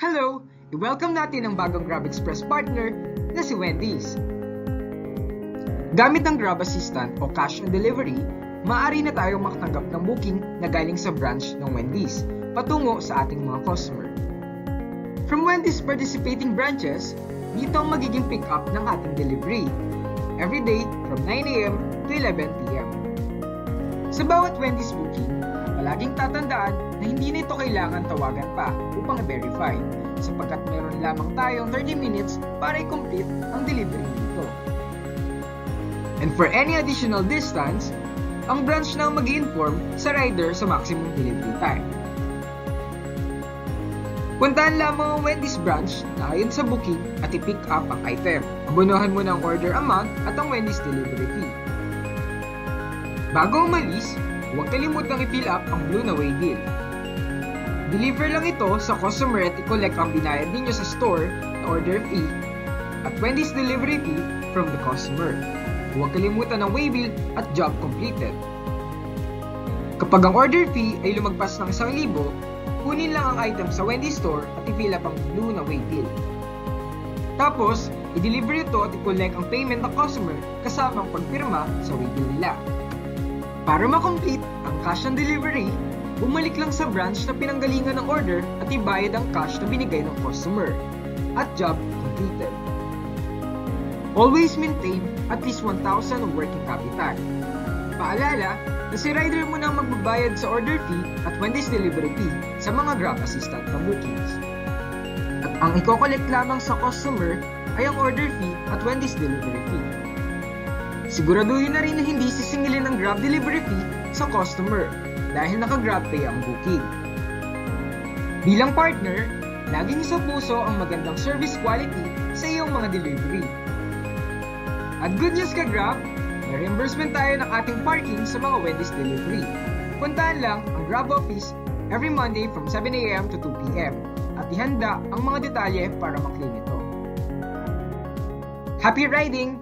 Hello! I-welcome natin ang bagong Grab Express partner na si Wendy's. Gamit ang Grab Assistant o Cash on Delivery, maaari na tayong makatanggap ng booking na galing sa branch ng Wendy's patungo sa ating mga customer. From Wendy's participating branches, dito ang magiging pick-up ng ating delivery every day from 9 a.m. to 11 p.m. Sa bawat Wendy's booking, palaging tatandaan na hindi na ito kailangan tawagan pa upang i-verify sapagkat meron lamang tayong 30 minutes para i-complete ang delivery nito. And for any additional distance, ang branch na mag-i-inform sa rider sa maximum delivery time. Puntahan lamang ang Wendy's branch na ayon sa booking at i-pick up ang item. Abunuhan mo ng order amount at ang Wendy's delivery fee. Bago umalis, huwag kalimutang i-fill up ang blue na way bill. Deliver lang ito sa customer at i-collect ang binayad ninyo sa store na order fee at Wendy's delivery fee from the customer. Huwag kalimutan ang way bill at job completed. Kapag ang order fee ay lumagpas ng 1,000, kunin lang ang item sa Wendy's store at i-fill up ang blue na way bill. Tapos, i-deliver ito at i-collect ang payment ng customer kasama ang pagpirma sa way bill nila. Para ma-complete ang cash on delivery, bumalik lang sa branch na pinanggalingan ng order at ibayad ang cash na binigay ng customer. At job completed. Always maintain at least 1,000 of working capital. Paalala na si rider mo na magbabayad sa order fee at Wendy's delivery fee sa mga Grab Assistant na bookings. At ang i-collect lamang sa customer ay ang order fee at Wendy's delivery fee. Siguraduhin na rin na hindi sisingilin ang Grab delivery fee sa customer dahil naka-Grab Pay ang booking. Bilang partner, laging sa puso ang magandang service quality sa iyong mga delivery. At good news ka Grab, may reimbursement tayo ng ating parking sa mga Wendy's delivery. Puntahan lang ang Grab office every Monday from 7 a.m. to 2 p.m. at ihanda ang mga detalye para maklaim ito. Happy riding!